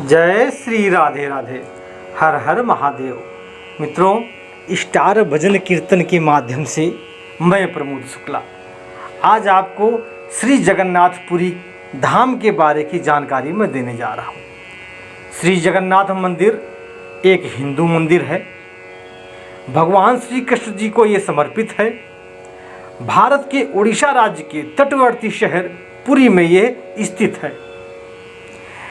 जय श्री राधे राधे। हर हर महादेव। मित्रों, स्टार भजन कीर्तन के माध्यम से मैं प्रमोद शुक्ला आज आपको श्री जगन्नाथपुरी धाम के बारे की जानकारी मैं देने जा रहा हूँ। श्री जगन्नाथ मंदिर एक हिंदू मंदिर है। भगवान श्री कृष्ण जी को ये समर्पित है। भारत के उड़ीसा राज्य के तटवर्ती शहर पुरी में ये स्थित है।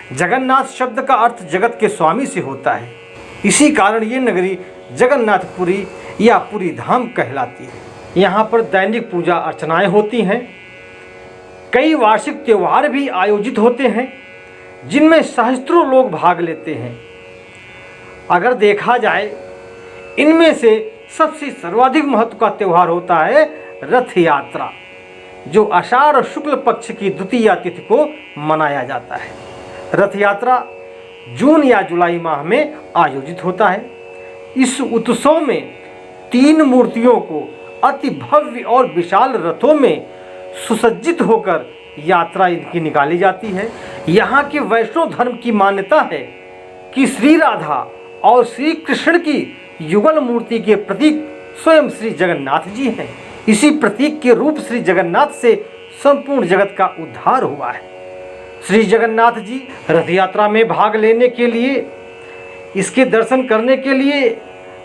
जगन्नाथ शब्द का अर्थ जगत के स्वामी से होता है। इसी कारण ये नगरी जगन्नाथपुरी या पुरी धाम कहलाती है। यहाँ पर दैनिक पूजा अर्चनाएं होती हैं। कई वार्षिक त्यौहार भी आयोजित होते हैं जिनमें सहस्त्रों लोग भाग लेते हैं। अगर देखा जाए, इनमें से सबसे सर्वाधिक महत्व का त्यौहार होता है रथ यात्रा, जो आषाढ़ शुक्ल पक्ष की द्वितीया तिथि को मनाया जाता है। रथ यात्रा जून या जुलाई माह में आयोजित होता है। इस उत्सव में 3 मूर्तियों को अति भव्य और विशाल रथों में सुसज्जित होकर यात्रा इनकी निकाली जाती है। यहाँ के वैष्णव धर्म की मान्यता है कि श्री राधा और श्री कृष्ण की युगल मूर्ति के प्रतीक स्वयं श्री जगन्नाथ जी हैं। इसी प्रतीक के रूप श्री जगन्नाथ से संपूर्ण जगत का उद्धार हुआ है। श्री जगन्नाथ जी रथ यात्रा में भाग लेने के लिए, इसके दर्शन करने के लिए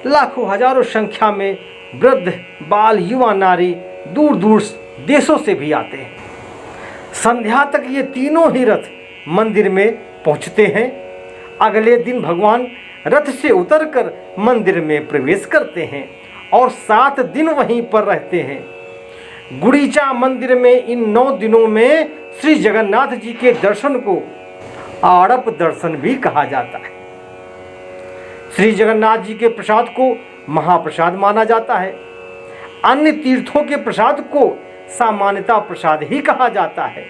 लाखों हजारों संख्या में वृद्ध, बाल, युवा, नारी दूर दूर देशों से भी आते हैं। संध्या तक ये तीनों ही रथ मंदिर में पहुंचते हैं। अगले दिन भगवान रथ से उतरकर मंदिर में प्रवेश करते हैं और 7 दिन वहीं पर रहते हैं। गुड़ीचा मंदिर में इन 9 दिनों में श्री जगन्नाथ जी के दर्शन को आड़प दर्शन भी कहा जाता है। श्री जगन्नाथ जी के प्रसाद को महाप्रसाद माना जाता है। अन्य तीर्थों के प्रसाद को सामान्यता प्रसाद ही कहा जाता है।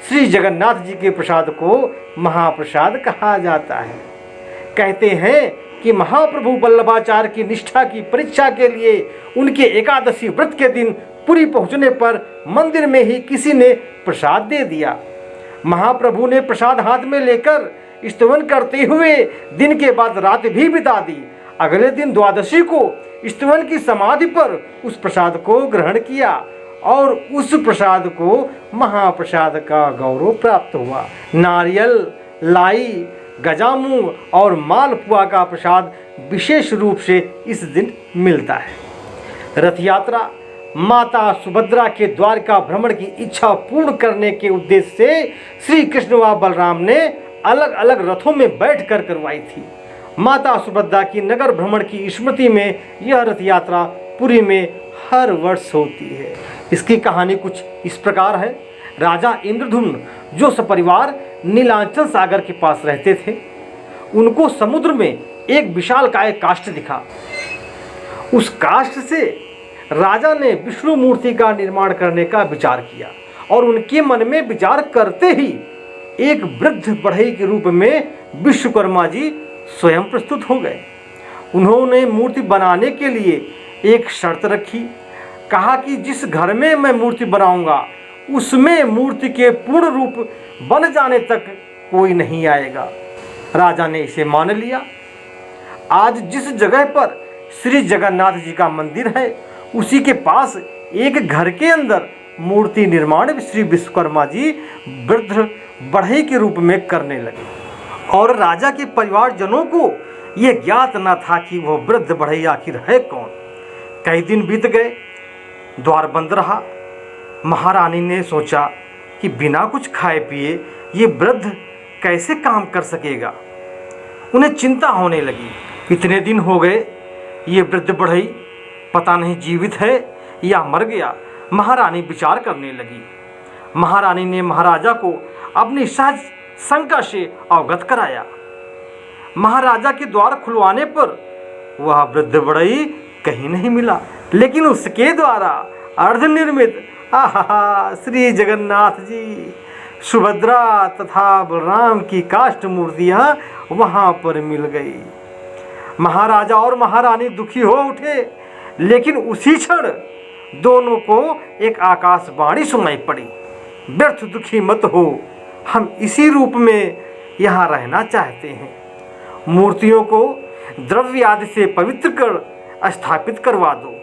श्री जगन्नाथ जी के प्रसाद को महाप्रसाद कहा जाता है। कहते हैं कि महाप्रभु वल्लभाचार्य की निष्ठा की परीक्षा के लिए उनके एकादशी व्रत के दिन पुरी पहुंचने पर मंदिर में ही किसी ने प्रसाद दे दिया। महाप्रभु ने प्रसाद हाथ में लेकर स्तवन करते हुए दिन के बाद रात भी बिता दी। अगले दिन द्वादशी को स्तवन की समाधि पर उस प्रसाद को ग्रहण किया और उस प्रसाद को महाप्रसाद का गौरव प्राप्त हुआ। नारियल, लाई, गजामुन और मालपुआ का प्रसाद विशेष रूप से इस दिन मिलता है। रथ यात्रा माता सुभद्रा के द्वारका भ्रमण की इच्छा पूर्ण करने के उद्देश्य से श्री कृष्ण व बलराम ने अलग अलग रथों में बैठकर करवाई थी। माता सुभद्रा की नगर भ्रमण की स्मृति में यह रथ यात्रा पुरी में हर वर्ष होती है। इसकी कहानी कुछ इस प्रकार है। राजा इंद्रधुम्न जो सपरिवार नीलांचल सागर के पास रहते थे, उनको समुद्र में एक विशालकाय काष्ठ दिखा। उस काष्ठ से राजा ने विष्णु मूर्ति का निर्माण करने का विचार किया और उनके मन में विचार करते ही एक वृद्ध बढ़ई के रूप में विश्वकर्मा जी स्वयं प्रस्तुत हो गए। उन्होंने मूर्ति बनाने के लिए एक शर्त रखी। कहा कि जिस घर में मैं मूर्ति बनाऊंगा उसमें मूर्ति के पूर्ण रूप बन जाने तक कोई नहीं आएगा। राजा ने इसे मान लिया। आज जिस जगह पर श्री जगन्नाथ जी का मंदिर है, उसी के पास एक घर के अंदर मूर्ति निर्माण श्री विश्वकर्मा जी वृद्ध बढ़ई के रूप में करने लगे। और राजा के परिवारजनों को यह ज्ञात न था कि वह वृद्ध बढ़ई आखिर है कौन। कई दिन बीत गए, द्वार बंद रहा। महारानी ने सोचा कि बिना कुछ खाए पिए ये वृद्ध कैसे काम कर सकेगा। उन्हें चिंता होने लगी। इतने दिन हो गए, ये वृद्ध बढ़ई पता नहीं जीवित है या मर गया। महारानी विचार करने लगी। महारानी ने महाराजा को अपनी सहज शंका से अवगत कराया। महाराजा के द्वार खुलवाने पर वह वृद्ध बढ़ई कहीं नहीं मिला, लेकिन उसके द्वारा अर्धनिर्मित श्री जगन्नाथ जी, सुभद्रा तथा बलराम की काष्ठ मूर्तियां वहां पर मिल गई। महाराजा और महारानी दुखी हो उठे, लेकिन उसी क्षण दोनों को एक आकाशवाणी सुनाई पड़ी। व्यर्थ दुखी मत हो, हम इसी रूप में यहाँ रहना चाहते हैं। मूर्तियों को द्रव्य आदि से पवित्र कर स्थापित करवा दो।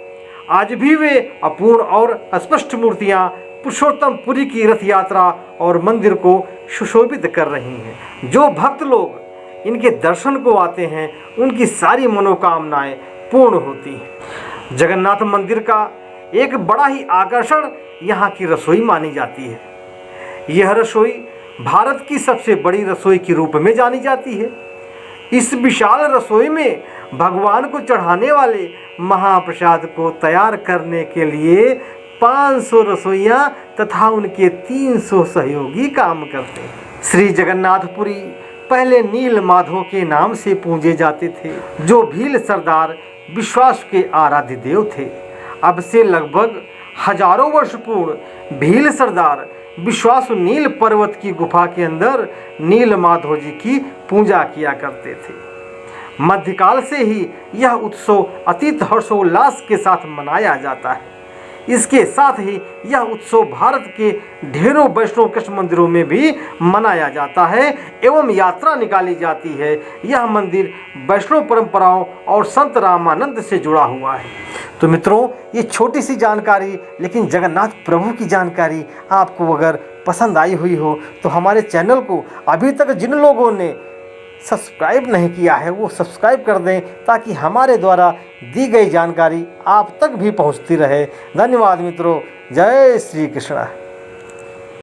आज भी वे अपूर्ण और अस्पष्ट मूर्तियाँ पुरुषोत्तम पुरी की रथ यात्रा और मंदिर को सुशोभित कर रही हैं। जो भक्त लोग इनके दर्शन को आते हैं उनकी सारी मनोकामनाएं पूर्ण होती हैं। जगन्नाथ मंदिर का एक बड़ा ही आकर्षण यहाँ की रसोई मानी जाती है। यह रसोई भारत की सबसे बड़ी रसोई के रूप में जानी जाती है। इस विशाल रसोई में भगवान को चढ़ाने वाले महाप्रसाद को तैयार करने के लिए 500 रसोइयाँ तथा उनके 300 सहयोगी काम करते हैं। श्री जगन्नाथपुरी पहले नील माधव के नाम से पूजे जाते थे, जो भील सरदार विश्वास के आराध्य देव थे। अब से लगभग हजारों वर्ष पूर्व भील सरदार विश्वास नील पर्वत की गुफा के अंदर नील माधव जी की पूजा किया करते थे। मध्यकाल से ही यह उत्सव अतीत हर्षोल्लास के साथ मनाया जाता है। इसके साथ ही यह उत्सव भारत के ढेरों वैष्णव कृष्ण मंदिरों में भी मनाया जाता है एवं यात्रा निकाली जाती है। यह मंदिर वैष्णव परंपराओं और संत रामानंद से जुड़ा हुआ है। तो मित्रों, ये छोटी सी जानकारी लेकिन जगन्नाथ प्रभु की जानकारी आपको अगर पसंद आई हुई हो तो हमारे चैनल को अभी तक जिन लोगों ने सब्सक्राइब नहीं किया है वो सब्सक्राइब कर दें, ताकि हमारे द्वारा दी गई जानकारी आप तक भी पहुंचती रहे। धन्यवाद मित्रों। जय श्री कृष्ण।